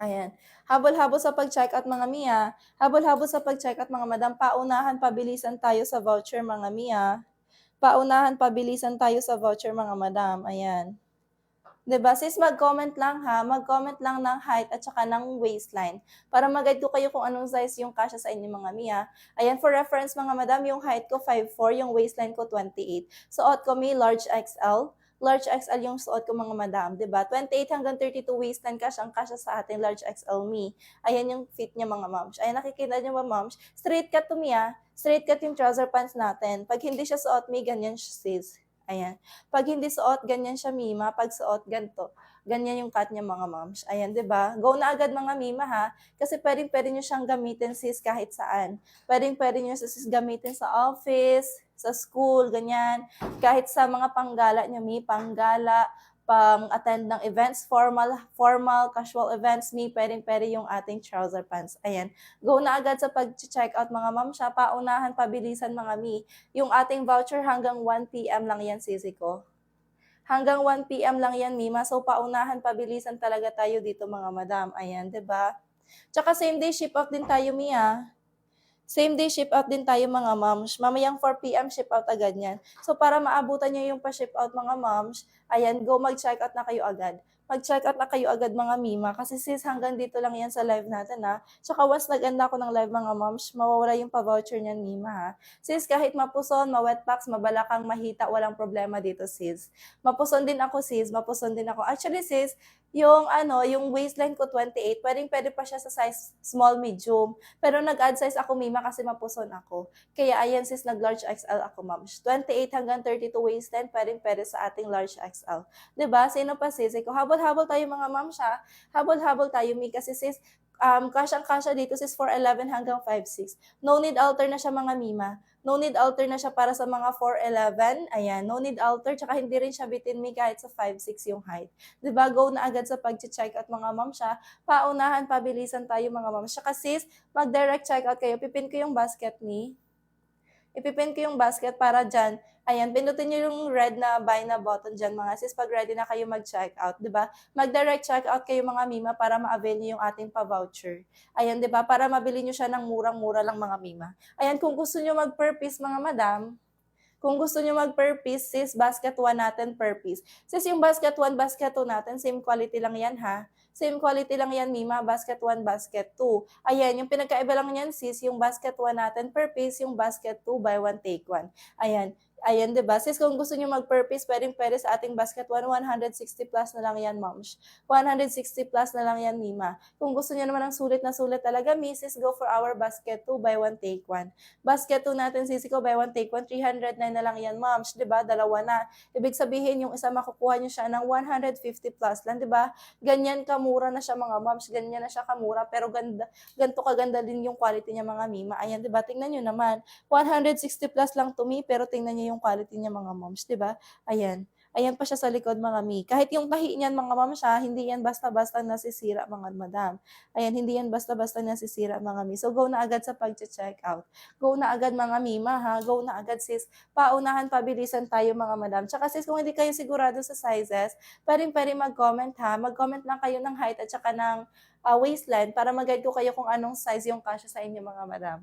Ayan. Habol-habol sa pag-check out mga Mia. Habol-habol sa pag-check out mga madam. Paunahan, pabilisan tayo sa voucher mga Mia. Paunahan, pabilisan tayo sa voucher mga madam. Ayan. 'Di ba sis, mag-comment lang ha, mag-comment lang ng height at saka ng waistline para mag-guide ko kayo kung anong size yung kasya sa inyo mga Mia. Ayan, for reference mga madam, yung height ko 5'4", yung waistline ko 28. Suot ko may large XL. Large XL yung suot ko mga madam, 'di ba? 28 hanggang 32 waistline kasyang-kasya sa ating large XL me. Ayan yung fit niya mga moms. Ayan, nakikita niyo ba moms? Straight cut to Mia. Straight cut yung trouser pants natin. Pag hindi siya suot me, ganyan siya sis. Ayan. Pag hindi suot, ganyan siya Mima. Pag suot, ganito. Ganyan yung cut niya mga moms. Ayan, 'di ba? Go na agad mga Mima ha. Kasi pwedeng-pwede niyo siyang gamitin sis kahit saan. Pwedeng-pwede niyo sis gamitin sa office, sa school, ganyan. Kahit sa mga panggala niyo, panggala, pang-attend ng events, formal, casual events, pwedeng-pwede yung ating trouser pants. Ayan. Go na agad sa pag-check out mga ma'am siya. Paunahan, pabilisan mga yung ating voucher hanggang 1 PM lang yan, sisi ko. Hanggang 1 PM lang yan, Mima. So, paunahan, pabilisan talaga tayo dito, mga madam. Ayan, 'di ba? Tsaka same day ship out din tayo, Mia. Same day ship out din tayo mga moms. Mamayang 4 PM ship out agad yan. So para maabutan nyo yung pa-ship out mga moms, ayan, go mag-check out na kayo agad. Mag-check out na kayo agad mga Mima kasi sis hanggang dito lang yan sa live natin ha. Tsaka once nag-end ako ng live mga moms, mawawala yung pa-voucher niyan Mima ha. Sis kahit mapuson, ma-wetpacks, mabalakang, mahita, walang problema dito sis. Mapuson din ako sis, mapuson din ako. Actually sis, yung waistline ko 28, pwede pa siya sa size small medium. Pero nag-add size ako, Mima, kasi mapuson ako. Kaya ayan sis, nag-large XL ako, ma'am. 28 hanggang 32 waistline, pwede sa ating large XL. 'Di ba? Sino pa sis? Ikaw, habol-habol tayo mga ma'am siya. Habol-habol tayo, Mi, kasi sis, kasyang-kasya dito sis 4'11 hanggang 5'6. No need alter na siya mga Mima. No need alter na siya para sa mga 4'11. Ayan, no need alter. Tsaka hindi rin siya bitin Mi kahit sa 5'6 yung height. 'Di ba? Go na agad sa pag-check out mga ma'am siya. Paunahan, pabilisan tayo mga ma'am. Tsaka sis, mag-direct checkout kayo. Pipin ko yung basket ni. Ipipin ko yung basket para dyan. Ayan, pindutin nyo yung red na buy na button dyan mga sis pag ready na kayo mag-checkout, di ba? Mag-direct checkout kayo mga Mima para ma-avail nyo yung ating pa-voucher. Ayan, di ba? Para mabili nyo siya ng murang-mura lang mga Mima. Ayan, kung gusto nyo mag-per piece mga madam, kung gusto nyo mag-per piece, sis, basket 1 natin per piece. Sis, yung basket 1, basket 2 natin, same quality lang yan ha. Same quality lang yan, Mima, basket 1, basket 2. Ayan, yung pinagkaiba lang yan, sis, yung basket 1 natin per piece, yung basket 2, buy 1, take 1. Ayan, ayan, diba? Sis, kung gusto nyo mag-per piece, pwede sa ating basket 1, 160 plus na lang yan, moms. 160 plus na lang yan, Mima. Kung gusto nyo naman ng sulit na sulit talaga, Mrs., go for our basket 2, buy 1, take 1. Basket 2 natin, sisi ko, buy 1, take 1, 309 na lang yan, moms. Diba? Dalawa na. Ibig sabihin, yung isa makukuha nyo siya ng 150 plus lang, diba? Ganyan kamura na siya mga moms. Ganyan na siya kamura, pero ganito kaganda din yung quality niya mga Mima. Ayan, diba? Tingnan nyo naman. 160 plus lang to me, pero tingnan nyo yung quality niya mga moms, diba? Ayan. Ayan pa siya sa likod mga mi. Kahit yung tahi niyan mga ma'am siya, hindi yan basta-basta nasisira mga madam. Ayan, hindi yan basta-basta nasisira mga mi. So go na agad sa pag-check out. Go na agad mga mima ha. Go na agad sis. Paunahan, pabilisan tayo mga madam. Tsaka sis, kung hindi kayo sigurado sa sizes, pwede mag-comment ha. Mag-comment lang kayo ng height at saka ng waistline para mag-guide ko kayo kung anong size yung kasya sa inyo mga madam.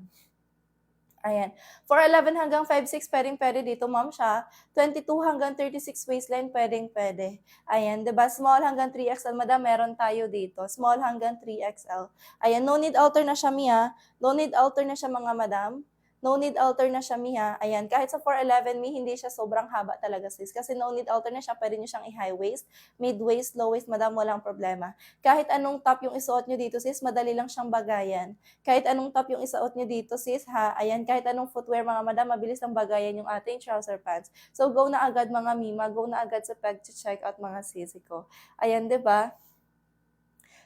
Ayan. 4'11 hanggang 5'6, pwede dito, ma'am siya. 22 hanggang 36 waistline, pwede. Ayan, 'di ba? Small hanggang 3XL, madam, meron tayo dito. Small hanggang 3XL. Ayan, no need alter na siya, Mia. No need alter na siya, mga madam. No need alter na siya, Mia. Ayan, kahit sa 4'11, Mi, hindi siya sobrang haba talaga, sis. Kasi no need alter na siya, pwede nyo siyang i-high waist, mid waist, low waist, madam, walang problema. Kahit anong top yung isuot nyo dito, sis, madali lang siyang bagayan. Kahit anong top yung isuot nyo dito, sis, ha? Ayan, kahit anong footwear, mga madam, mabilis lang bagayan yung ating trouser pants. So, go na agad, mga Mima. Go na agad sa pag-check out, mga sisi ko. Ayan, 'di ba?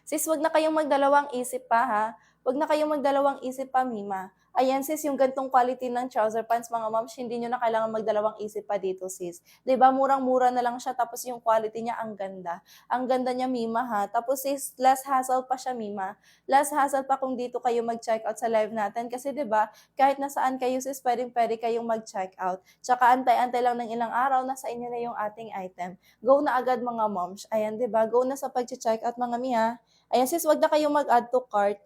Sis, wag na kayong magdalawang isip pa, ha? Wag na kayong magdalawang isip pa, Mima. Ayan, sis, yung gantong quality ng trouser pants, mga moms, hindi nyo na kailangan magdalawang isip pa dito, sis. 'Di ba murang-mura na lang siya, tapos yung quality niya, ang ganda. Ang ganda niya, Mima, ha? Tapos, sis, less hassle pa siya, Mima. Less hassle pa kung dito kayo mag-check out sa live natin. Kasi, 'di ba, kahit nasaan kayo, sis, pwede kayong mag-check out. Tsaka, antay-antay lang ng ilang araw, nasa inyo na yung ating item. Go na agad, mga moms. Ayan, 'di ba? Go na sa pag-check out, mga Mia. Ayan sis, wag na kayong mag-add to cart.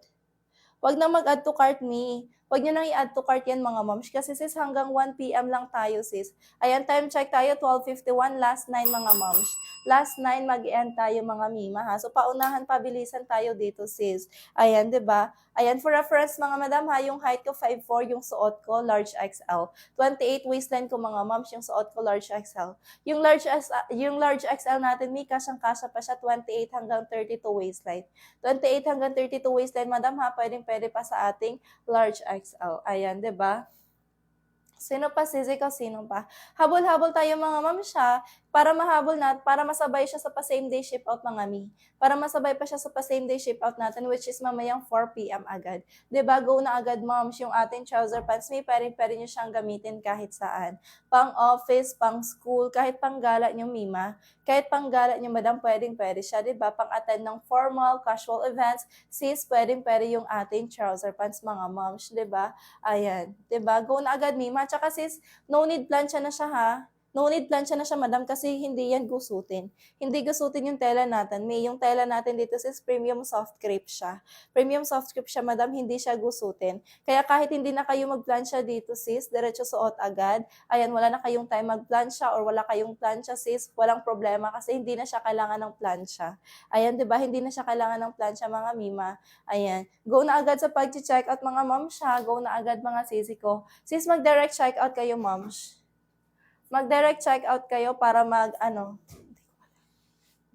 Wag na mag-add to cart me. Wag niyo nang i-add to cart yan mga moms kasi sis hanggang 1 PM lang tayo sis. Ayan, time check tayo 12:51, last 9 mga moms. Last 9 mag-end tayo mga mima ha. So paunahan pabilisan tayo dito sis. Ayan, 'di ba? Ayan, for reference mga madam ha, yung height ko 5'4", yung suot ko large XL. 28 waistline ko mga moms, yung suot ko large XL. Yung large XL natin, may kasyang-kasya pa siya 28 hanggang 32 waistline. 28 hanggang 32 waistline, madam ha, pwedeng-pwede pa sa ating large XL. Ayan, 'di ba? Sino pa sis? Ikaw sino pa? Habol-habol tayo mga ma'am siya para mahabol para masabay siya sa pa-same day ship out mga mi. Para masabay pa siya sa pa-same day ship out natin which is mamayang 4 PM agad. 'Di ba? Go na agad moms yung ating trouser pants. May pwede niyo siyang gamitin kahit saan. Pang office, pang school, kahit pang gala niyo mima. Kahit pang gala niyo madam, pwedeng-pwede siya, 'di ba? Pang attend ng formal, casual events, sis, pwedeng-pwede yung ating trouser pants mga moms, 'di ba? Ayan, 'di ba? Go na agad mima. Tsaka sis, no need plancha na siya ha. No need plancha na siya madam kasi hindi yan gusutin. Hindi gusutin yung tela natin. Yung tela natin dito sis premium soft crepe siya. Premium soft crepe siya madam, hindi siya gusutin. Kaya kahit hindi na kayo magplancha dito sis, diretso suot agad. Ayan, wala na kayong time magplancha or wala kayong plancha sis, walang problema kasi hindi na siya kailangan ng plancha. Ayan, 'di ba? Hindi na siya kailangan ng plancha mga mima. Ayan. Go na agad sa pag-check out mga ma'am siya. Go na agad mga sisi ko. Sis, mag-direct check out kayo moms. Mag-direct check out kayo para hindi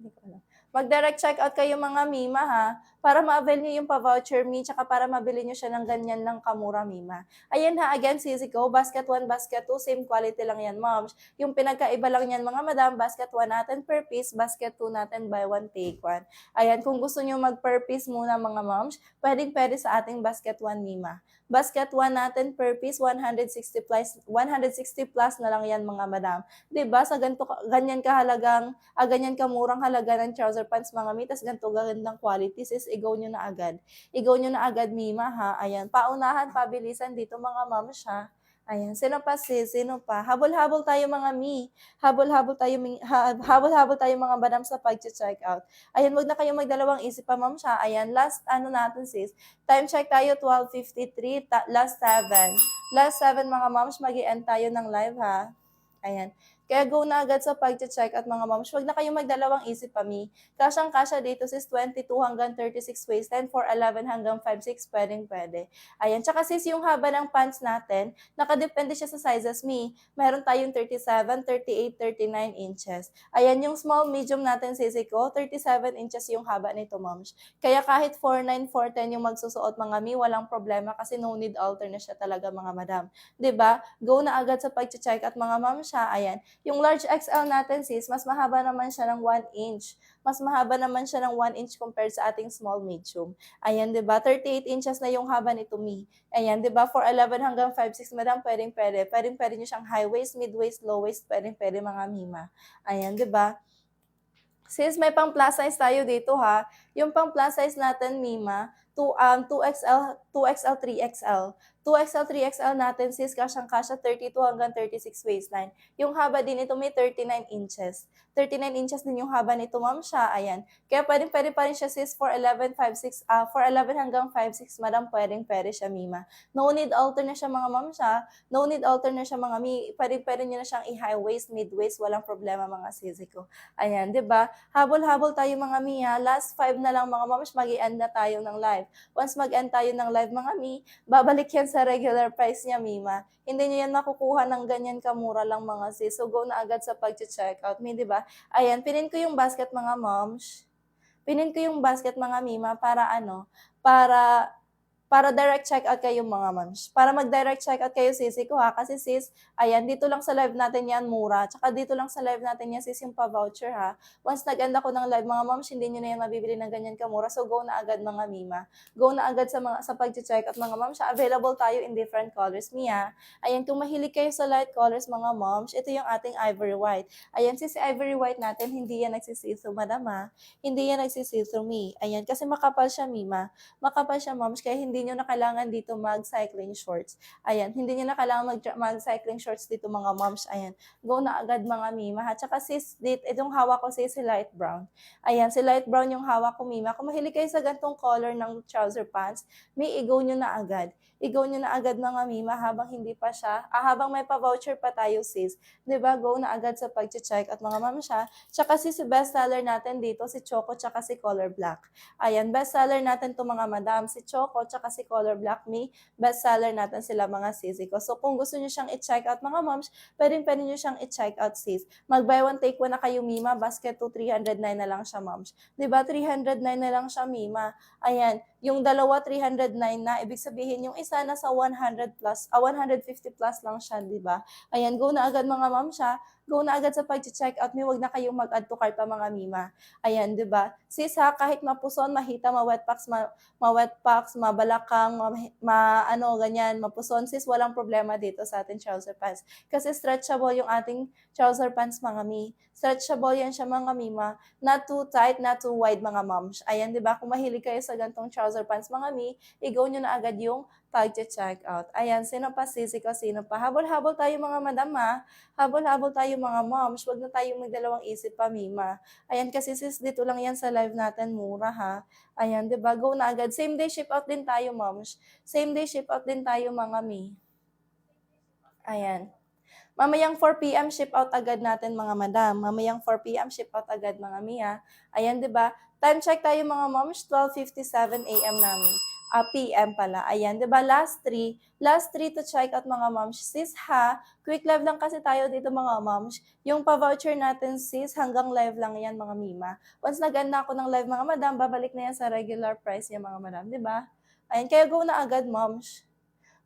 ko alam. Mag-direct check out kayo mga mima ha, para ma-avail nyo yung pa-voucher me, tsaka para mabili nyo siya ng ganyan ng kamura mima. Ayan ha, again, sisi ko, basket 1, basket 2, same quality lang yan, moms. Yung pinagkaiba lang yan mga madam, basket 1 natin per piece, basket 2 natin buy 1 take 1. Ayan, kung gusto nyo mag-per piece muna mga moms, pwede sa ating basket 1 mima. Basket 1 natin per piece, 160 plus na lang yan mga madam. 'Di ba? Sa ganyan ganyan kamurang halaga ng trouser pants mga mi, tas ganito gandang quality sis, i-go nyo na agad. I-go nyo na agad mima ha. Ayan, paunahan, pabilisan dito mga ma'am siya. Ayan, sino pa sis? Sino pa? Habol-habol tayo mga mi. Habol-habol tayo mga madam sa pag-check out. Ayan, wag na kayo magdalawang isip pa ma'am siya. Ayan, last natin sis. Time check tayo 12:53, last 7. Last 7 mga moms, mag-i-end tayo ng live ha. Ayan. Kaya go na agad sa pag-check out mga moms. Huwag na kayong magdalawang isip pa mi. Kasyang-kasya dito sis 22 hanggang 36 waistline, 4'11 hanggang 5'6 pwedeng-pwede. Ayan. Tsaka sis yung haba ng pants natin, nakadepende siya sa sizes mi. Meron tayong 37, 38, 39 inches. Ayan yung small, medium natin sisi ko, 37 inches yung haba nito moms. Kaya kahit 4'9, 4'10 yung magsusuot mga mi, walang problema kasi no need alter na siya talaga mga madam. 'Di ba? Go na agad sa pag-check out mga ma'am siya. Ayan. Yung large XL natin sis, mas mahaba naman siya ng 1 inch. Mas mahaba naman siya ng 1 inch compared sa ating small medium. Ayan, 'di ba? 38 inches na yung haba nito mi. Ayan, 'di ba? 4'11 hanggang 5'6 madam, pwedeng-pwede. Pwedeng-pwede niyo siyang high waist, mid waist, low waist, pwedeng-pwede mga mima. Ayan, 'di ba? Sis, may pang plus size tayo dito ha. Yung pang plus size natin, Mima, 2XL, 2XL, 3XL. 2XL, 3XL natin, sis, kasyang-kasya 32 hanggang 36 waistline. Yung haba din ito may 39 inches. 39 inches din yung haba nito, ma'am siya. Ayan. Kaya pwede pa rin siya, sis, 4'11, 5'6, 4'11 hanggang 5'6, madam, pwede siya, Mima. No need alter na siya, mga ma'am siya. No need alter na siya, mga mi. Pwede nyo na siyang i-high waist, mid waist, walang problema, mga sisi ko. Ayan, 'di ba? Habol-habol tayo mga mi ha. Last 5 na lang mga moms, mag-i-end na tayo ng live. Once mag-end tayo ng live mga mi, babalik yan sa regular price niya, Mima. Hindi nyo yan makukuha ng ganyan kamura lang mga sis. So go na agad sa pag-check out mi, 'di ba? Ayan, pinin ko yung basket mga moms. Pinin ko yung basket mga Mima para para direct check out kayo mga moms. Para mag-direct check out kayo sisi ko ha. Kasi sis, ayan, dito lang sa live natin yan mura. Tsaka dito lang sa live natin yan sis yung pa-voucher ha. Once nag-end ako ng live mga moms, hindi nyo na yan mabibili ng ganyan kamura. So go na agad mga mima. Go na agad sa pag-check out mga moms. Available tayo in different colors Mia. Ayan, kung mahilig kayo sa light colors mga moms, ito yung ating ivory white. Ayan, sis, ivory white natin, hindi yan nagsisithrough madam ha. Hindi yan nagsisithrough mi. Ayan, kasi makapal siya mima. Makapal siya moms, kaya hindi hindi nyo na kailangan dito mag-cycling shorts. Ayan, hindi nyo na kailangan mag-cycling shorts dito mga moms. Ayan, go na agad mga mima ha. Tsaka sis, itong hawak ko sis, si light brown. Ayan, si light brown yung hawak ko mima. Kung mahilig kayo sa gantong color ng trouser pants, may i-go nyo na agad. I-go nyo na agad mga mima habang hindi pa siya, habang may pa-voucher pa tayo sis. 'Di ba? Go na agad sa pag-check at mga ma'am siya. Tsaka si best seller natin dito, si Choco tsaka si Color Black. Ayan, best seller natin to mga madam, si Choco tsaka si Color Black me, best seller natin sila mga sisi ko. So kung gusto niyo siyang i-check out mga moms, pwede niyo siyang i-check out sis. Mag buy one take one na kayo mima, basket to 309 na lang siya moms. 'Di ba? 309 na lang siya mima. Ayan, yung dalawa 309 na, ibig sabihin yung isa nasa 100 plus, 150 plus lang siya, 'di ba? Ayan, go na agad mga ma'am siya. Go na agad sa pag-check out. Wag na kayong mag-add to cart pa mga mima. Ayan, 'di ba? Sis ha, kahit mapuson, mahita, ma-wet packs, mabalakang, ano ganyan, mapuson, sis, walang problema dito sa ating trouser pants. Kasi stretchable yung ating trouser pants mga mi. Stretchable yan siya mga mima. Not too tight, not too wide mga moms. Ayan, 'di ba? Kung mahilig kayo sa gantong trouser pants mga mi, i-go nyo na agad yung pag-check out. Ayan, sino pa sisi ko, sino pa? Habol-habol tayo mga madam ha. Habol-habol tayo mga moms. Huwag na tayong magdalawang isip pa, mima. Ayan, kasi sis, dito lang yan sa live natin, mura ha. Ayan, 'di ba? Go na agad. Same day ship out din tayo, moms. Same day ship out din tayo mga mi. Ayan. Mamayang 4 p.m. ship out agad natin mga madam. Mamayang 4 p.m. ship out agad mga Mia. Ayan, 'di ba? Time check tayo mga moms, 12:57 a.m. namin. PM pala. Ayan, 'di ba? Last 3 to check out mga moms. Sis ha, quick live lang kasi tayo dito mga moms. Yung pa-voucher natin sis, hanggang live lang 'yan mga mima. Once nag-end na ako ng live mga madam, babalik na 'yan sa regular price niya mga madam, 'di ba? Ayan, kaya go na agad moms.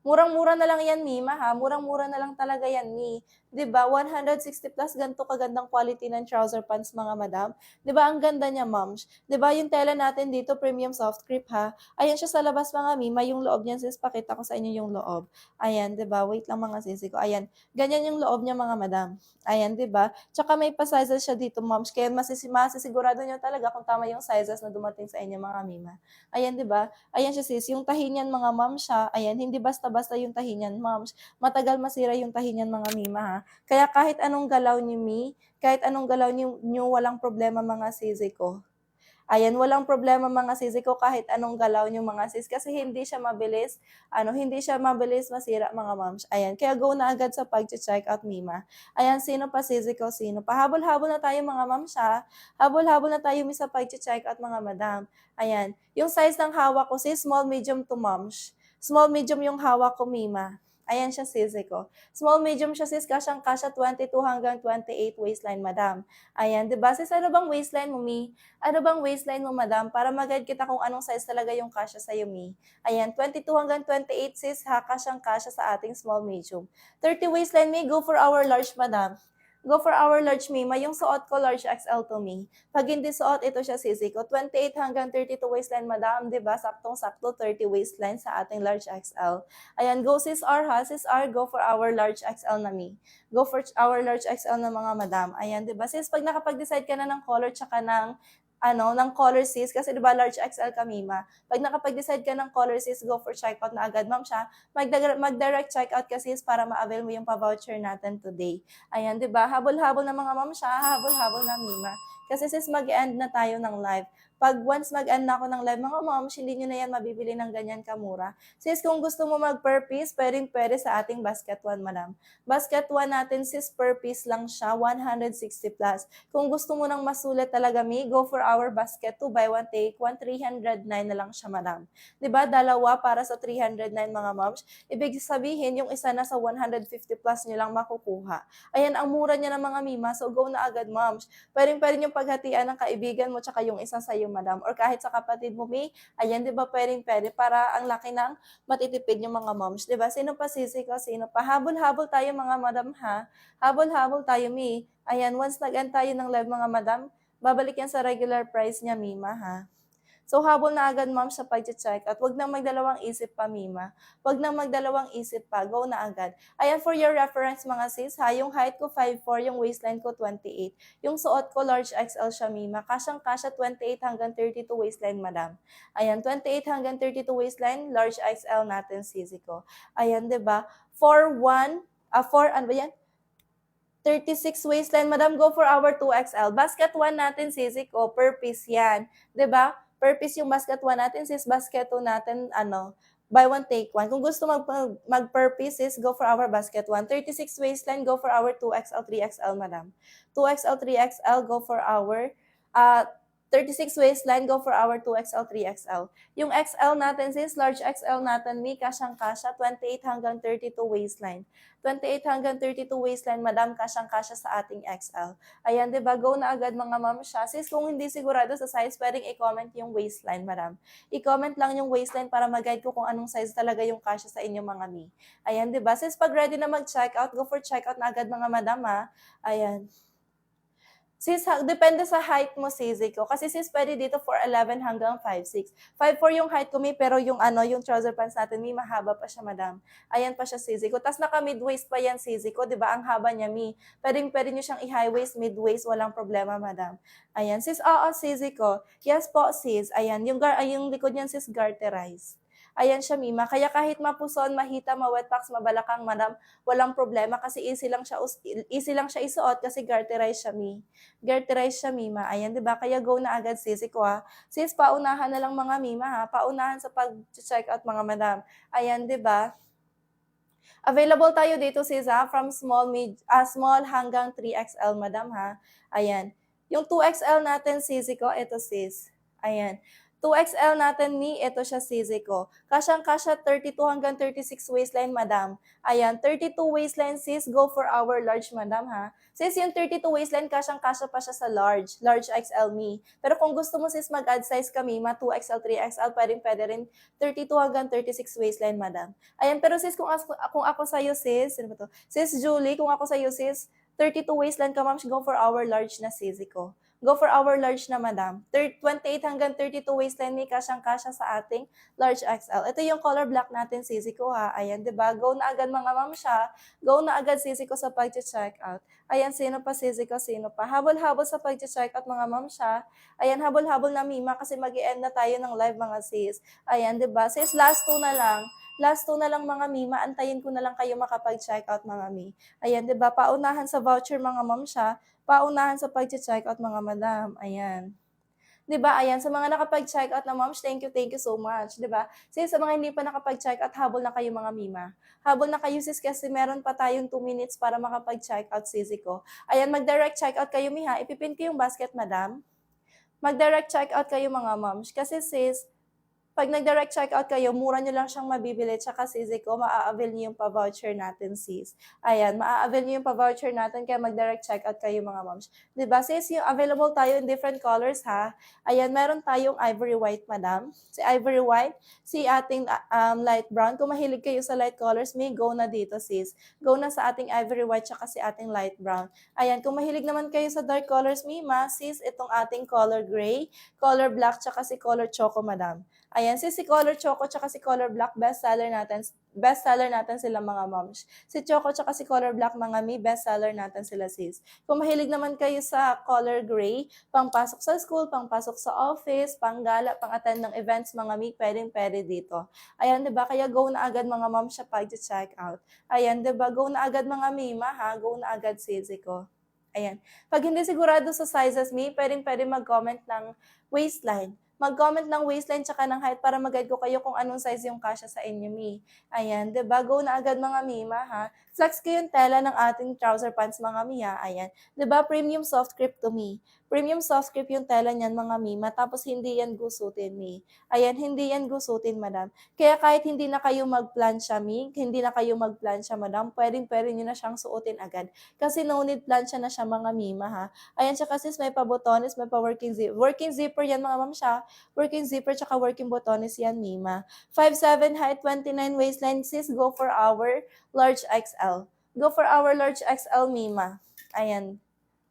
Murang-mura na lang yan, Mima, ha? Murang-mura na lang talaga yan, Mi. 'Di ba? 160 plus, ganito kagandang quality ng trouser pants, mga madam. 'Di ba? Ang ganda niya, moms. 'Di ba? Yung tela natin dito, premium soft crepe, ha? Ayan siya sa labas, mga Mima. Yung loob niyan, sis, pakita ko sa inyo yung loob. Ayan, 'di ba? Wait lang, mga sisi ko. Ayan. Ganyan yung loob niya, mga madam. Ayan, 'di ba? Tsaka may pa-sizes siya dito, moms. Kaya masisigurado niyo talaga kung tama yung sizes na dumating sa inyo, mga Mima. Ayan, 'di ba? Ayan siya sis, yung tahi niyan mga ma'am siya, ayan, hindi basta-basta yung tahi niyan, moms. Matagal masira yung tahi niyan mga mima ha. Kaya kahit anong galaw niyo kahit anong galaw niyo walang problema mga sisi ko. Ayan, walang problema mga sisi ko kahit anong galaw niyo mga sis kasi hindi siya mabilis, hindi siya mabilis masira mga moms. Ayan, kaya go na agad sa pag-check out mima. Ayan, sino pa sisi ko, sino pa? Habol-habol na tayo mga moms ha. Habol-habol na tayo sa pag-check out mga madam. Ayan, yung size ng hawak ko sis, small, medium to moms. Small, medium yung hawak ko mima. Ayan siya sisi ko. Small, medium siya sis, kasyang-kasya 22 hanggang 28 waistline madam. Ayan, 'di ba sis, ano bang waistline mo mi? Ano bang waistline mo, madam? Para mag-guide kita kung anong size talaga yung kasya sa'yo, Mi. Ayan, 22 hanggang 28 sis, ha, kasyang-kasya sa ating small, medium. 30 waistline, Mi, go for our large, madam. Go for our large, Mi. Yung suot ko, large XL to, Mi. Pag hindi suot, ito siya, sisi ko. 28 hanggang 32 waistline, madam. 'Di ba? Saktong-sakto, 30 waistline sa ating large XL. Ayan, go sis R, ha. Sis R, go for our large XL na, Mi. Go for our large XL na mga madam. Ayan, 'di ba? Sis, pag nakapag-decide ka na ng color tsaka ng color sis, kasi 'di ba large XL ka, mima. Pag nakapag-decide ka ng color sis, go for checkout na agad, ma'am siya. Mag-direct checkout ka sis para ma-avail mo yung pa-voucher natin today. Ayan, 'di ba? Habol-habol na mga ma'am siya, habol-habol na mima. Kasi sis, mag-end na tayo ng live. Pag once mag-end na ako ng live, mga moms, hindi nyo na yan mabibili ng ganyan kamura. Sis, kung gusto mo mag-per piece, pwede sa ating basket 1, madam. Basket 1 natin, sis, per piece lang siya, 160 plus. Kung gusto mo ng masulit talaga, Mi, go for our basket 2, buy one take 1, 309 na lang siya, madam. 'Di ba? Dalawa para sa 309 mga moms. Ibig sabihin, yung isa na sa 150 plus nyo lang makukuha. Ayan, ang mura niya ng mga mima, so go na agad, moms. Pwede yung paghatian ng kaibigan mo tsaka yung isa sa'yo, madam. Or kahit sa kapatid mo, Mi, ayan, 'di ba? Pwede para ang laki ng matitipid yung mga moms, 'di ba? Sino pa sisi ko, sino pa? Habol-habol tayo mga madam ha. Habol-habol tayo, Mi. Ayan, once nag-end tayo ng live mga madam, babalik yan sa regular price niya, mima ha. So, habol na agad ma'am sa pag-check out. Huwag nang magdalawang isip pa, Mima. Huwag nang magdalawang isip pa. Go na agad. Ayan, for your reference mga sis ha, yung height ko 5'4", yung waistline ko 28. Yung suot ko large XL siya, Mima. Kasyang-kasya 28 hanggang 32 waistline, madam. Ayan, 28 hanggang 32 waistline, large XL natin, sisi ko. Ayan, 'di ba? 4, ano ba yan? 36 waistline, madam, go for our 2XL. Basket 1 natin, sisi ko, per piece yan. 'Di ba? Per piece yung basket 1 natin, sis. Basket 2 natin, buy one, take one. Kung gusto mag per piece, sis, go for our basket 1. 36 waistline, go for our 2XL, 3XL, madam. 2XL, 3XL, go for our 36 waistline, go for our 2XL, 3XL. Yung XL natin, sis, large XL natin, mi, kasyang-kasya, 28 hanggang 32 waistline. 28 hanggang 32 waistline, madam, kasyang-kasya sa ating XL. Ayan, 'di ba? Go na agad mga ma'am siya. Sis, kung hindi sigurado sa size, pwedeng i-comment yung waistline, madam. I-comment lang yung waistline para mag-guide ko kung anong size talaga yung kasya sa inyo mga mi. Ayan, 'di ba? Sis, pag ready na mag-check out, go for check out na agad mga madam, ha. Ayan. Sis, depende sa height mo, sisi ko. Kasi sis, pwede dito 4'11 hanggang 5'6". 5'4 yung height ko, mi, pero yung yung trouser pants natin, mi, mahaba pa siya, madam. Ayan pa siya, sisi ko. Tapos naka mid-waist pa yan, sisi ko. 'Di ba? Ang haba niya, mi. Pwede nyo siyang i-high waist, mid-waist, walang problema, madam. Ayan, sis, oo, sisi ko. Yes po, sis. Ayan, yung likod niyan, sis, garterized. Ayan siya, Mima. Kaya kahit mapuson, mahita, ma-wetpacks, mabalakang, madam, walang problema kasi easy lang siya isuot kasi garterized siya, mi. Garterized siya, Mima. Ayan, 'di ba? Kaya go na agad, sisi ko, ha. Sis, paunahan na lang mga Mima, ha. Paunahan sa pag-check out mga madam. Ayan, 'di ba? Available tayo dito, sis, ha, from small hanggang 3XL, madam, ha. Ayan. Yung 2XL natin, sisi ko, ito, sis. Ayan. 2XL natin, mi, ito siya, sisi ko. Kasyang-kasya 32 hanggang 36 waistline, madam. Ayan, 32 waistline, sis, go for our large, madam, ha. Sis, yung 32 waistline, kasyang-kasya pa siya sa large XL, mi. Pero kung gusto mo, sis, mag-add size kami, 2XL, 3XL, pwede rin 32 hanggang 36 waistline, madam. Ayan, pero sis, kung ako sa'yo, sis, ano ba to? Sis Julie, kung ako sa'yo, sis, 32 waistline ka, ma'am, go for our large na, sisi ko. Go for our large na, madam. 28 hanggang 32 waistline, may kasyang-kasya sa ating large XL. Ito yung color black natin, sisi ko, ha. Ayan, 'di ba? Go na agad mga ma'am siya. Go na agad, sisi ko, sa pag-check out. Ayan, sino pa, sisi ko, sino pa? Habol-habol sa pag-check out mga ma'am siya. Ayan, habol-habol na, Mima, kasi mag-i-end na tayo ng live mga sis. Ayan, 'di ba? Sis, last two na lang. Last two na lang mga Mima. Antayin ko na lang kayo makapag-check out mga mi. Ayan, 'di ba? Paunahan sa voucher mga ma'am siya. Paunahan sa pag-check out mga madam. Ayan. 'Di ba? Ayan, sa mga nakapag-check out na moms, thank you so much, 'di ba? Sis, sa mga hindi pa nakapag-check out, habol na kayo mga Mima. Habol na kayo, sis, kasi meron pa tayong 2 minutes para makapag-check out, sisi ko. Ayan, mag-direct check out kayo, mi, ha. Ipipin ko yung basket, madam. Mag-direct check out kayo mga moms. Kasi sis, pag nag-direct checkout kayo, mura nyo lang siyang mabibili, tsaka sisi ko, maa-avail nyo yung pa-voucher natin, sis. Ayan, maa-avail nyo yung pa-voucher natin, kaya mag-direct checkout kayo mga moms. Diba, sis, yung available tayo in different colors, ha? Ayan, meron tayong ivory white, madam. Si ivory white, si ating light brown. Kung mahilig kayo sa light colors, may go na dito, sis. Go na sa ating ivory white, tsaka si ating light brown. Ayan, kung mahilig naman kayo sa dark colors, Mima, sis, itong ating color gray, color black, tsaka si color choco, madam. Ayan, si Color Choco tsaka si Color Black, bestseller natin sila mga moms. Si Choco tsaka si Color Black mga mi, bestseller natin sila sis. Kung mahilig naman kayo sa color gray, pangpasok sa school, pangpasok sa office, panggala, pang-attend ng events mga mi, pwede dito. Ayan, 'di ba? Kaya go na agad mga moms siya pag-check out. Ayan, 'di ba? Go na agad mga mima, ha? Go na agad sisi ko. Ayan. Pag hindi sigurado sa sizes, mi, pwede mag-comment ng waistline. Mag-comment ng waistline tsaka ng height para mag-guide ko kayo kung anong size yung kasya sa inyo, mi. Ayan, 'di ba? Go na agad mga mima, ha? Flex ko yung tela ng ating trouser pants mga mi, ha? Ayan. 'Di ba? Premium soft grip to mi. Premium soft grip yung tela niyan mga mima, tapos hindi yan gusutin, mi. Ayan, hindi yan gusutin, madam. Kaya kahit hindi na kayo mag-plancha, mi, hindi na kayo mag-plancha, madam, pwede nyo na siyang suotin agad. Kasi no need plancha na siya mga mima, ha? Ayan, tsaka sis, may pa-botones, may pa-working zipper. Working zipper yan mga ma'am siya. Working zipper tsaka working botones yan, Mima. 5'7" height, 29 waistline, sis, go for our large XL. Go for our large XL, Mima. Ayan.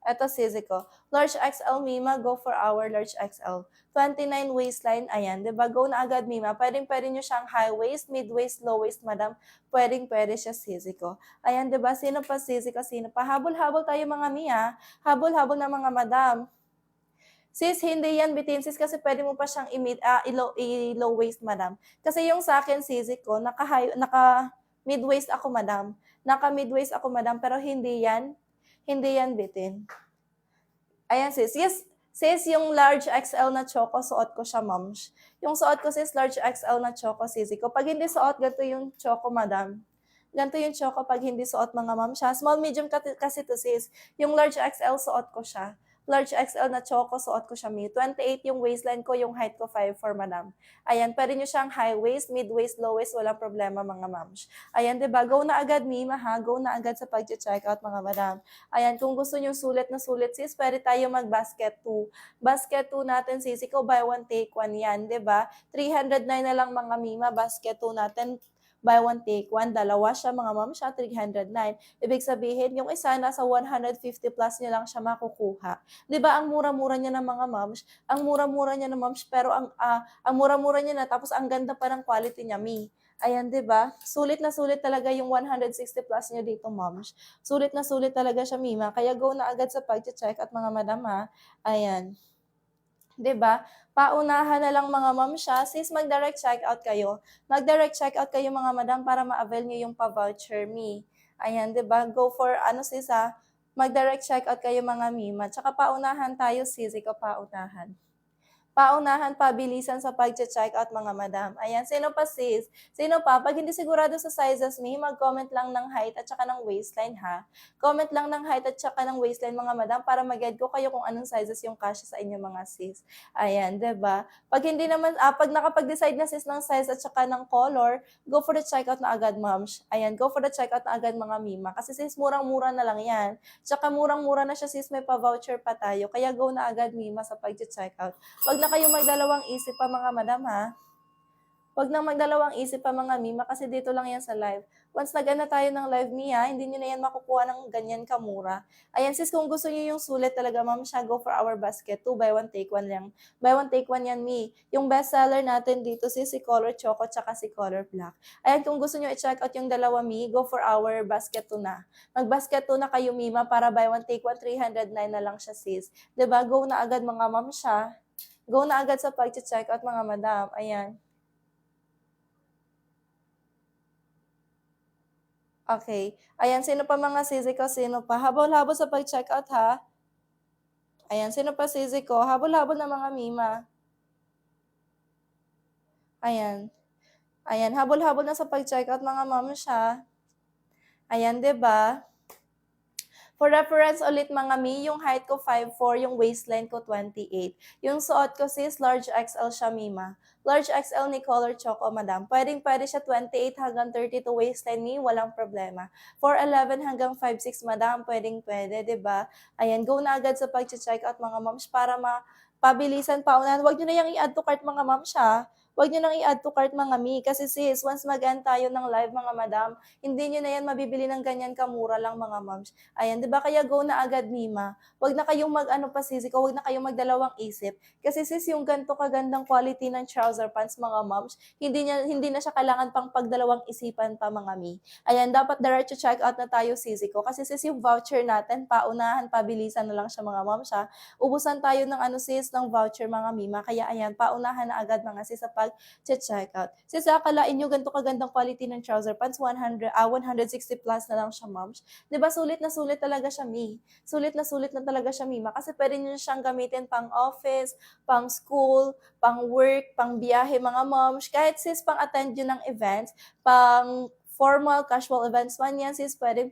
Ito sisi ko. Large XL Mima, go for our large XL. 29 waistline, ayan, 'di ba? Go na agad Mima. Pwedeng-pwede nyo siyang high waist, mid waist, low waist, madam. Pwedeng-pwede siya sisi ko. Ayan, 'di ba? Sino pa sisi ko? Sino pa? Habol-habol tayo mga Mia. Habol-habol na mga madam. Sis, hindi yan bitin sis kasi pwede mo pa siyang i-low waist madam. Kasi yung sa akin sisi ko, naka mid waist ako madam. Naka mid waist ako madam pero hindi yan bitin. Ayan sis. Yes, sis, yung large XL na choco, suot ko siya, ma'am. Yung suot ko sis, large XL na choco, sisi ko. Pag hindi suot, ganito yung choco, madam. Ganito yung choco pag hindi suot mga ma'am siya. Small, medium kasi to sis. Yung large XL, suot ko siya. Large XL na choco, suot ko siya, 28 yung waistline ko, yung height ko 5'4", madam. Ayan, pwede nyo siyang high waist, mid waist, low waist, walang problema mga ma'am. Ayan, diba? Go na agad, Mima, ha? Go na agad sa pag-check out mga madam. Ayan, kung gusto nyo sulit na sulit sis, pwede tayo mag-basket 2. Basket 2 natin sis, ikaw buy one take one yan, 'di ba? 309 na lang mga Mima, basket 2 natin. Buy one take one, dalawa siya mga ma'am siya, 309. Ibig sabihin, yung isa nasa 150 plus niya lang siya makukuha. 'Di ba ang mura-mura niya ng mga moms? Ang mura-mura niya ng moms pero ang mura-mura niya na tapos ang ganda pa ng quality niya, Ayan, 'di ba? Sulit na sulit talaga yung 160 plus niyo dito, moms. Sulit na sulit talaga siya, Mima. Kaya go na agad sa pag-check at mga madam, ha. Ayan. 'Di ba? Paunahan na lang mga ma'am siya, sis mag-direct checkout kayo. Mag-direct checkout kayo mga madam para ma-avail niyo yung pa-voucher me. Ayan, 'di ba? Go for ano sis mag-direct checkout kayo mga mima. Tsaka paunahan tayo sis, ikaw paunahan. Paunahan, pabilisan sa pag-check out mga madam. Ayan, sino pa sis? Sino pa? Pag hindi sigurado sa sizes me, mag-comment lang ng height at saka ng waistline ha. Comment lang ng height at saka ng waistline mga madam para mag-guide ko kayo kung anong sizes yung kasya sa inyo mga sis. Ayan, 'di ba? Pag hindi naman, pag nakapag-decide na sis ng size at saka ng color, go for the checkout na agad, ma'am. Ayan, go for the checkout na agad mga mima. Kasi sis, murang-mura na lang yan. Tsaka murang-mura na siya sis, may pa-voucher pa tayo. Kaya go na agad mima sa pag-checkout. Wag na kayong magdalawang isip pa mga madam ha. Wag na magdalawang isip pa mga mima kasi dito lang yan sa live. Once nag-ano tayo ng live Mia, hindi nyo na yan makukuha ng ganyan kamura. Ayan sis, kung gusto nyo yung sulit talaga ma'am siya, go for our basket 2, buy one take one lang. Buy one take one yan Mi. Yung best seller natin dito sis, si color choco tsaka si color black. Ayan, kung gusto nyo i-check out yung dalawa Mi, go for our basket 2 na. Mag-basket 2 na kayo Mima para buy one take one, 309 na lang siya sis. 'Di ba? Go na agad mga ma'am siya. Go na agad sa pag-check out mga madam. Ayan. Okay. Ayan, sino pa mga sisi ko? Sino pa? Habol-habol sa pag-check out ha. Ayan, sino pa sisi ko? Habol-habol na mga mima. Ayan. Ayan, habol-habol na sa pag-check out mga ma'am siya. Ayan, 'di ba? For reference ulit mga mi, yung height ko 5'4", yung waistline ko 28. Yung suot ko sis, large XL siya mima. Large XL ni color choco madam. Pwede siya 28 hanggang 32 waistline mi, walang problema. 4'11 hanggang 5'6 madam, pwede, 'di ba? Ayan, go na agad sa pag-check out mga moms para pabilisan paunahan. Huwag niyo na yang i-add to cart mga moms ha. Huwag niyo nang i-add to cart mga mi. Kasi sis, once mag-end tayo ng live mga madam, hindi niyo na yan mabibili ng ganyan kamura lang mga moms. Ayan, 'di ba? Kaya go na agad Mima. Wag na kayong mag-ano pa sisiko, wag na kayong magdalawang isip. Kasi sis, yung ganto kagandang quality ng trouser pants mga moms, hindi na siya kailangan pang pagdalawang isipan pa mga mi. Ayan, dapat diretso check out na tayo sisiko. Kasi sis, yung voucher natin, paunahan, pabilisan na lang siya mga moms ha. Ubusan tayo ng ano sis, ng voucher mga mima. Kaya ayan, paunahan na agad mga sis sa pag-check out. Sis, akalain nyo ganito kagandang quality ng trouser pants, 160 plus na lang siya moms. 'Di ba sulit na sulit talaga siya, Sulit na talaga siya, Mima. Kasi pwede niyo siyang gamitin pang office, pang school, pang work, pang biyahe, mga moms. Kahit sis, pang attend yun ng events, pang formal, casual events man yan, sis, pwede.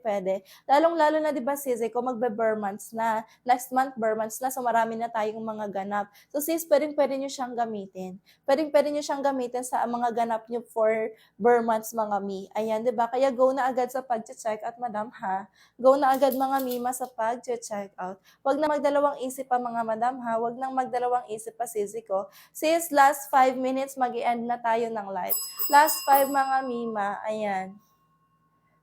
Lalong-lalo na, di ba, sis, kung magbe-bare months na. Next month, bare months na, so marami na tayong mga ganap. So, sis, pwede nyo siyang gamitin. Pwede nyo siyang gamitin sa mga ganap nyo for bare months, mga mi. Ayan, di ba? Kaya go na agad sa pag-check at madam, ha? Go na agad mga mima sa pag-check out. Huwag na magdalawang isip pa mga madam ha. Huwag nang magdalawang isip pa sisi ko. Sis, last 5 minutes mag-i-end na tayo ng live. Last 5 mga mima. Ayan.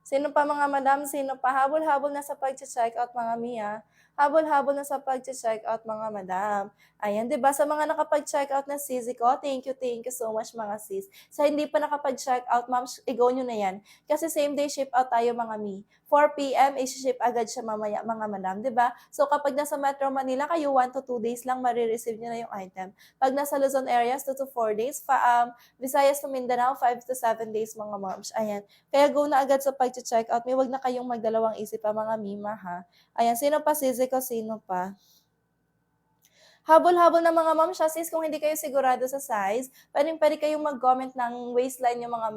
Sino pa mga madam? Sino pa? Habol-habol na sa pag-check out mga Mia. Habol-habol na sa pagche-check out mga madam. Ayan, 'di ba sa mga nakapag-check out na sisi ko, thank you so much mga sis. Sa hindi pa nakapag-check out ma'am, i-go niyo na 'yan. Kasi same day ship out tayo mga mi. 4 PM i-shi-ship agad siya mamaya mga madam, 'di ba? So kapag nasa Metro Manila kayo, 1 to 2 days lang mare-receive niyo na yung item. Pag nasa Luzon areas, 2 to 4 days. Visayas to Mindanao, 5 to 7 days mga moms. Ayan. Kaya go na agad sa pag-check out. May wag na kayong magdalawang isip pa mga mima ha. Ayan, sino pa sisi ko, sino pa? Habol-habol ng mga ma'am siya sis, kung hindi kayo sigurado sa size, puwedeng-puwede kayong mag-comment ng waistline niyo mga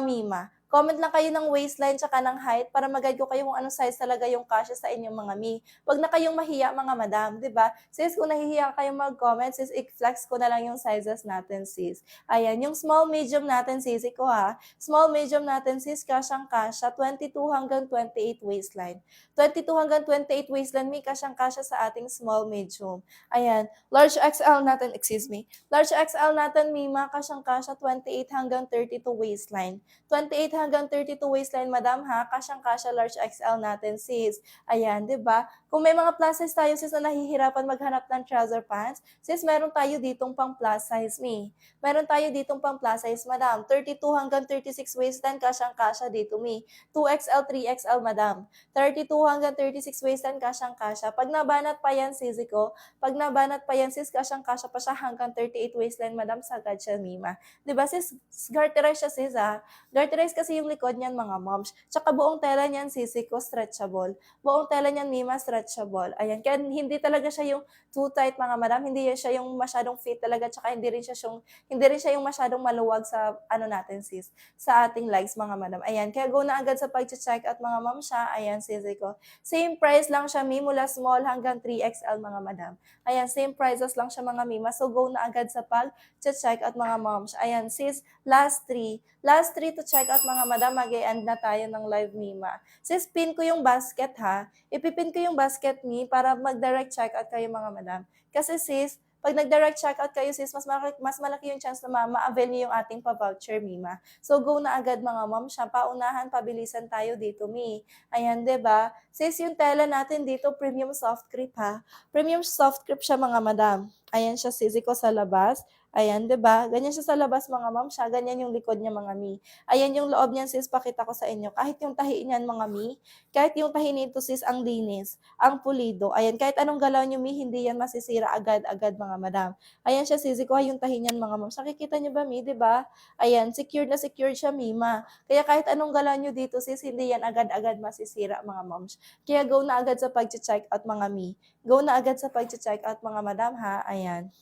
mima. Comment lang kayo ng waistline tsaka ng height para ma-guide ko kayo kung anong size talaga yung kasya sa inyong mga mi. 'Wag na kayong mahiya mga madam, 'di ba? Sis, kung nahihiya kayong mag-comment, sis, i-flex ko na lang yung sizes natin sis. Ayan, yung small, medium natin sisi ko ha. Small, medium natin sis, kasyang-kasya, 22 hanggang 28 waistline. 22 hanggang 28 waistline mi, kasyang-kasya sa ating small, medium. Ayan, large XL natin, excuse me. Large XL natin, Mima, kasyang-kasya 28 hanggang 32 waistline. 28 hanggang 32 waistline, madam ha, kasyang-kasya large XL natin, sis. Ayan, 'di ba? Kung may mga plus size tayo, sis, na nahihirapan maghanap ng trouser pants, sis, meron tayo ditong pang plus size, mi. Meron tayo ditong pang plus size, madam. 32 hanggang 36 waistline, kasyang-kasya dito, mi. 2XL, 3XL, madam. 32 hanggang 36 waistline, kasyang-kasya. Pag nabanat pa yan, sisi ko, pag nabanat pa yan, sis, kasyang-kasya pa siya hanggang 38 waistline, madam, sagad siya, mima. 'Di ba sis, garterize siya, sis, ah. Garterize kasi yung likod niyan, mga moms. Tsaka buong tela niyan, sisi ko, stretchable. Buong tela niyan, mima, stretchable. Ayan, kaya hindi talaga siya yung too tight, mga madam. Hindi siya yung masyadong fit talaga, tsaka hindi rin siya yung masyadong maluwag sa, ano natin, sis, sa ating legs, mga madam. Ayan, kaya go na agad sa pag-check at mga mom siya. Ayan, sisi ko. Same price lang siya, mi, mula small hanggang 3XL, mga madam. Ayan, same prices lang siya mga mima. So, go na agad sa pag-check at mga moms. Ayan, sis, last 3. Last 3 to check out mga madam. Mag-e-end na tayo ng live mima. Sis, pin ko yung basket ha. Ipipin ko yung basket ni para mag-direct check out kayo mga madam. Kasi sis, pag nag-direct checkout kayo sis, mas malaki yung chance na ma-avail niyo yung ating pa-voucher, Mima. So, go na agad mga mom siya. Paunahan, pabilisan tayo dito, Mi. Ayan, 'di ba? Sis, yung tela natin dito, premium soft crepe ha. Premium soft crepe siya mga madam. Ayan siya, sisi ko sa labas. Ayan, 'di ba? Ganyan siya sa labas mga ma'am siya. Ganyan yung likod niya mga mi. Ayan yung loob niyan sis, pakita ko sa inyo. Kahit yung tahi niyan mga mi, kahit yung tahi nito sis, ang linis, ang pulido. Ayan, kahit anong galaw niyo mi, hindi yan masisira agad-agad mga madam. Ayan siya sisi ko, yung tahi niyan mga ma'am. Nakikita niyo ba mi, 'di ba? Ayan, secured na secured siya mima. Kaya kahit anong galaw niyo dito sis, hindi yan agad-agad masisira mga moms. Kaya go na agad sa pag-check out mga mi. Go na agad sa pag-check out mga madam ha. Ayan.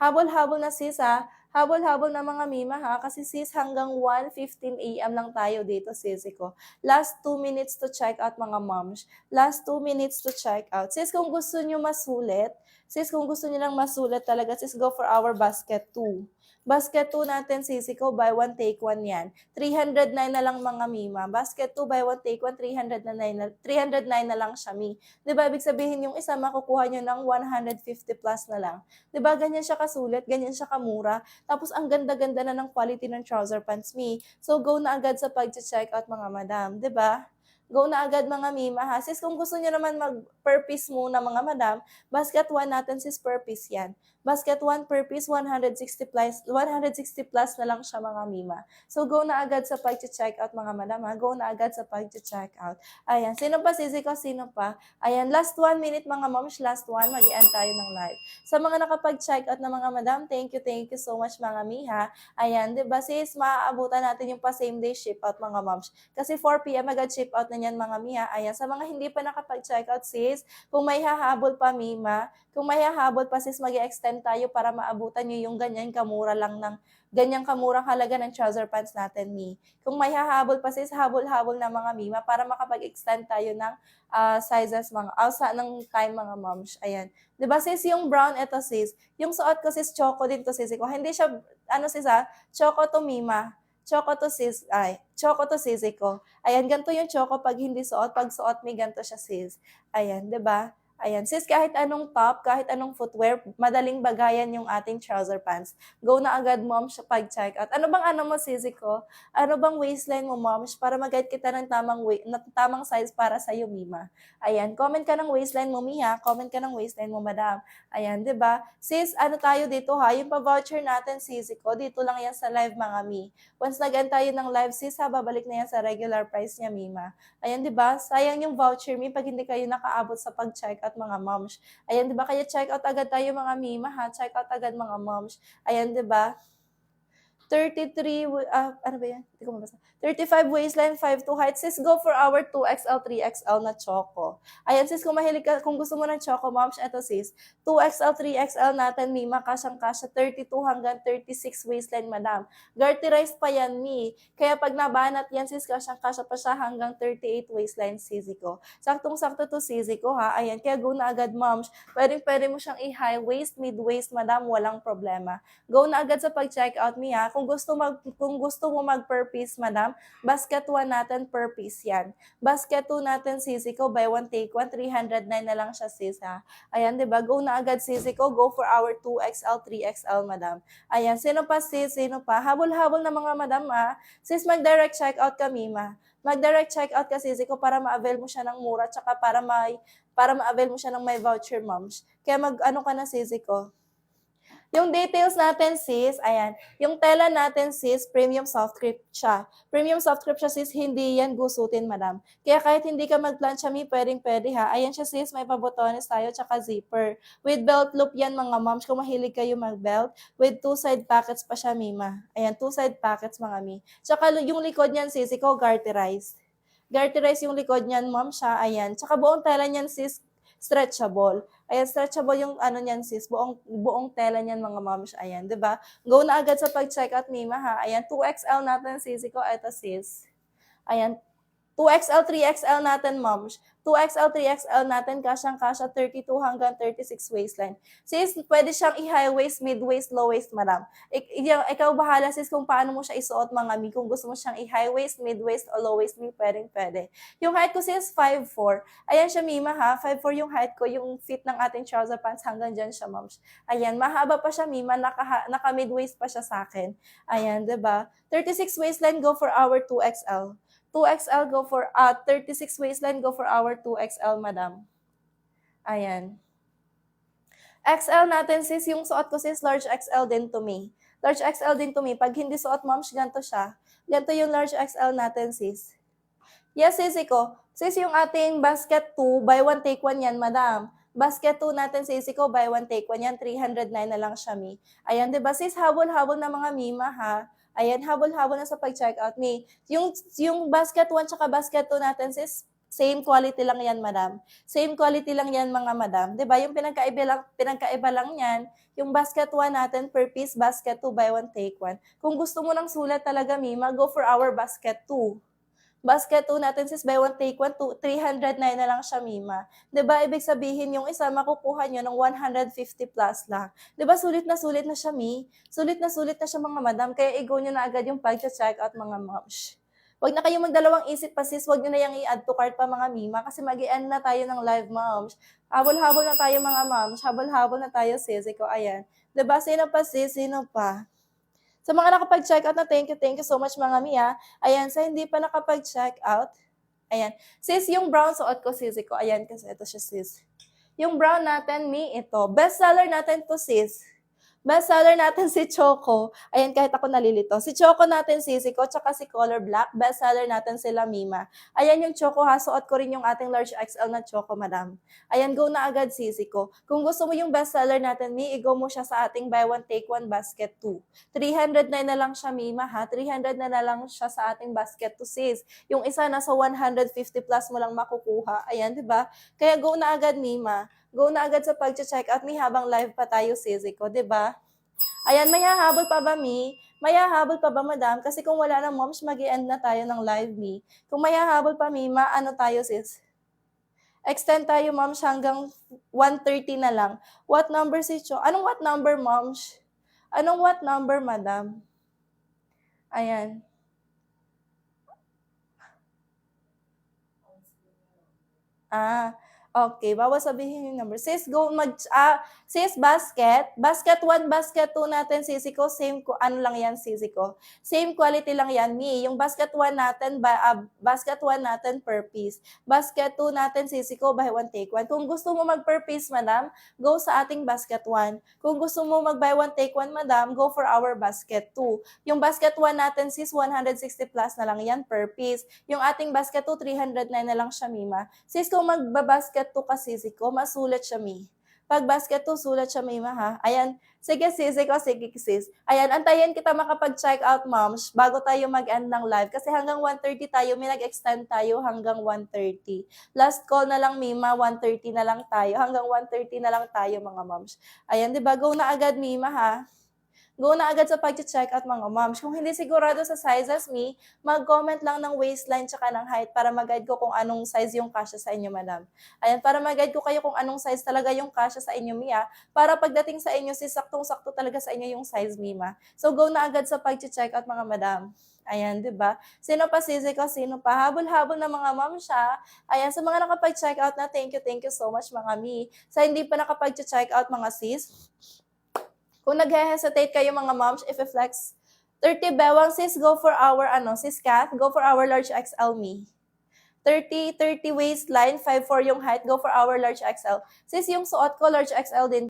Habol-habol na sis ha. Habol-habol na mga mima ha. Kasi sis hanggang 1:15 AM lang tayo dito sisi ko. Last 2 minutes to check out mga moms. Last 2 minutes to check out. Sis kung gusto nyo masulit, sis kung gusto nyo lang masulit talaga, sis go for our basket 2. Basket 2 natin sisi ko, buy one take one yan. 309 na lang mga mima. Basket 2, buy one take one, 309 na lang siya mi. 'Di ba ibig sabihin yung isa makukuha nyo ng 150 plus na lang. 'Di ba ganyan siya kasulit, ganyan siya kamura. Tapos ang ganda-ganda na ng quality ng trouser pants mi. So go na agad sa pag-check out mga madam, 'di ba? Go na agad mga mima ha. Sis, kung gusto niyo naman mag-per piece muna mga madam, basket 1 natin sis per piece yan. Basket 1 per piece, 160 plus na lang siya mga mima. So go na agad sa pag-check out mga madam ha. Go na agad sa pag-check out. Ayan, sino pa sisi ko, sino pa? Ayan, last 1 minute mga moms, last 1, mag-end tayo ng live. Sa mga nakapag-check out na mga madam, thank you so much mga miha. Ayan, 'di ba sis, maaabutan natin yung pa same day ship out mga moms. Kasi 4 PM agad ship out na niyan mga miha. Ayan, sa mga hindi pa nakapag-check out sis, kung may hahabol pa mima, kung may hahabol pa sis, mag-extend tayo para maabutan niyo yung ganyang kamurang halaga ng trouser pants natin mi. Kung may hahabol pa sis, habol-habol na mga mima para makapag-extend tayo ng sizes ng time mga moms. Ayan. 'Di ba sis, yung brown ito sis, yung suot ko sis choco din to sis ko. Hindi siya sis choco to mima. Choco to sisi ko. Ayan, ganito yung choco pag hindi suot, pag suot may ganito siya sis. Ayan, 'di ba? Ayan, sis, kahit anong top, kahit anong footwear, madaling bagayan yung ating trouser pants. Go na agad, moms, sa pag-checkout. Ano bang ano mo, sisi ko? Ano bang waistline mo, moms, para mag-guide kita ng tamang size para sa'yo, Mima? Ayan, comment ka ng waistline mo, Mia. Comment ka ng waistline mo, madam. Ayan, di ba? Sis, ano tayo dito ha? Yung pa-voucher natin, sisi ko, dito lang yan sa live, mga mi. Once nag-end tayo ng live, sis, ha, babalik na yan sa regular price niya, Mima. Ayan, di ba? Sayang yung voucher, mi, pag hindi kayo nakaabot sa pag-checkout, mga moms. Ayan, di ba? Kaya check out agad tayo, mga Mima, ha? Check out agad, mga moms. Ayan, di ba? 33, ano ba yan? Hindi ko mabasa. 35 waistline, 5'2" height. Sis, go for our 2XL, 3XL na choco. Ayan, sis, kung mahilig ka, kung gusto mo ng choco, moms, eto sis. 2XL, 3XL natin, Mima, kasyang-kasya, 32 hanggang 36 waistline, madam. Garterized pa yan, Mi. Kaya pag nabanat yan, sis, kasyang-kasya pa siya hanggang 38 waistline, sisi ko. Saktong-sakto to, sisi ko, ha? Ayan, kaya go na agad, moms. Pwede mo siyang i-high waist, mid-waist, madam, walang problema. Go na agad sa pag-checkout, Mi, ha? Kung gusto mo mag per piece, madam, basket 1 natin per piece yan. Basket 2 natin, sisi ko, buy one take one, 309 na lang siya, sis, ha? Ayan, di ba? Go na agad, sisi ko. Go for our 2XL, 3XL, madam. Ayan, sino pa, sis? Sino pa? Habol-habol na mga madam, ha? Sis, mag-direct checkout ka, Mima. Mag-direct checkout ka, sisi ko, para ma-avail mo siya ng mura, tsaka para ma-avail mo siya ng may voucher, moms. Kaya mag-ano ka na, sisi ko. Yung details natin, sis, ayan. Yung tela natin, sis, premium soft grip siya. Premium soft grip siya, sis, hindi yan gusutin, madam. Kaya kahit hindi ka mag-plancha, mi, pwede ha. Ayan siya, sis, may pabotones tayo, tsaka zipper. With belt loop yan, mga moms, kung mahilig kayo mag-belt. With 2 side pockets pa siya, Mima. Ayan, 2 side pockets, mga mi. Tsaka yung likod niyan, sis, ikaw garterized. Garterized yung likod niyan, mom, siya, ayan. Tsaka buong tela niyan, sis, stretchable. Ayan, stretchable yung ano niyan, sis. Buong tela niyan, mga moms. Ayan, di ba? Go na agad sa pag-checkout, Mima, ha? Ayan, 2XL natin, sisi ko. Ito, sis. Ayan, 2XL, 3XL natin, moms. 2XL, 3XL natin, kasyang-kasya, 32 hanggang 36 waistline. Sis, pwede siyang i-high waist, mid waist, low waist, madam. Ikaw bahala, sis, kung paano mo siya isuot, mga mi. Kung gusto mo siyang i-high waist, mid waist, o low waist, mi, pwede. Yung height ko, sis, 5'4". Ayan siya, Mima, ha? 5'4" yung height ko, yung fit ng ating trouser pants, hanggang dyan siya, moms. Ayan, mahaba pa siya, Mima, naka-mid waist pa siya sa akin. Ayan, diba? 36 waistline, go for our 2XL. 2XL, go for 36 waistline, go for our 2XL, madam. Ayan. XL natin, sis, yung suot ko, sis, large XL din to me. Large XL din to me. Pag hindi suot, moms, ganito siya. Ganito yung large XL natin, sis. Yes, sisi ko. Sis, yung ating basket 2, buy one take one yan, madam. Basket 2 natin, sisi ko, buy one take one yan, 309 na lang siya, mi. Ayan, diba, sis, habol-habol na mga mima, ha? Ayan, habol-habol na sa pag-checkout, mi. Yung basket 1 tsaka basket 2 natin, sis, same quality lang yan, madam. Same quality lang yan, mga madam. Diba, yung pinagkaiba lang yan, yung basket 1 natin per piece, basket 2, buy one take one. Kung gusto mo ng sulat talaga, mima, go for our basket 2. Basket 2 natin, sis, buy one take one, 309 na lang siya, Mima. 'Di ba, ibig sabihin yung isa makukuha nyo ng 150 plus lang. 'Di ba, sulit na siya, Mi? Sulit na siya, mga madam. Kaya i-go nyo na agad yung pag-check out, mga moms. Huwag na kayong magdalawang isip pa, sis. Huwag nyo na yung i-add to cart pa, mga Mima, kasi mag-i-end na tayo ng live, moms. Habol-habol na tayo, mga moms. Habol-habol na tayo, sis. Ikaw, ayan. 'Di ba, sino pa, sis? Sino pa? Sa mga nakapag-check out na, thank you so much, mga Mia. Ayan, sa hindi pa nakapag-check out, ayan. Sis, yung brown suot ko, sisi ko. Ayan, kasi ito siya, sis. Yung brown natin, Mi, ito. Best seller natin to, sis. Best seller natin si Choco. Ayan, kahit ako nalilito. Si Choco natin, sisi ko, tsaka si Color Black. Best seller natin sila, Mima. Ayan yung Choco, ha. Suot ko rin yung ating large XL na Choco, madam. Ayan, go na agad, sisi ko. Kung gusto mo yung best seller natin, Mi, i-go mo siya sa ating buy one, take one basket 2. 309 na lang siya, Mima, ha. 300 na lang siya sa ating basket 2, sis. Yung isa, nasa 150 plus mo lang makukuha. Ayan, di ba? Kaya go na agad, Mima. Go na agad sa pag-check out, Mi, habang live pa tayo, sisi ko, di ba? Ayan, may hahabol pa ba, Mi? May hahabol pa ba, madam? Kasi kung wala na, moms, mag-i-end na tayo ng live, Mi. Kung may hahabol pa, Mi, ano tayo, sis? Extend tayo, moms, hanggang 1:30 na lang. What number, si Cho? Anong what number, moms? Anong what number, madam? Ayan. Ah, Okay, bawal sabihin yung number. Sis, sis, basket 1, basket 2 natin, sisi ko, same ano lang yan, sisi ko. Same quality lang yan, me. Yung basket 1 natin, basket 1 natin per piece. Basket 2 natin, sisi ko, buy one, take one. Kung gusto mo mag per piece, madam, go sa ating basket 1. Kung gusto mo mag buy one, take one, madam, go for our basket 2. Yung basket 1 natin, sis, 160 plus na lang yan per piece. Yung ating basket 2, 309 na lang siya, Mima. Sis, kung magbabasket 2 ka, sisi ko, masulat siya, Mi. Pag basket 2, sulat siya, Mima, ha? Ayan. Sige, sisi ko, sige, sis. Ayan, antayin kita makapag-check out, moms, bago tayo mag-end ng live. Kasi hanggang 1:30 tayo, may nag-extend tayo hanggang 1:30. Last call na lang, Mima, 1:30 na lang tayo. Hanggang 1:30 na lang tayo, mga moms. Ayan, di ba? Go na agad, Mima, ha? Go na agad sa pag-check out, mga moms. Kung hindi sigurado sa sizes, me, mag-comment lang ng waistline tsaka ng height para mag-guide ko kung anong size yung kasya sa inyo, madam. Ayan, para mag-guide ko kayo kung anong size talaga yung kasya sa inyo, Mia, para pagdating sa inyo, saktong-sakto talaga sa inyo yung size, Mima. So, go na agad sa pag-check out, mga madam. Ayan, di ba? Sino pa, sisi ko, sino pa? Habol-habol na mga ma'am siya. Ayan, sa mga nakapag-check out na, thank you so much, mga mi. Sa hindi pa nakapag-check out, mga sis, kung nag-hesitate kayo, mga moms, if flex 30 bewang, sis, go for our, sis Kat, go for our large XL, me. 30 waistline, 5'4 yung height, go for our large XL. Sis, yung suot ko, large XL din.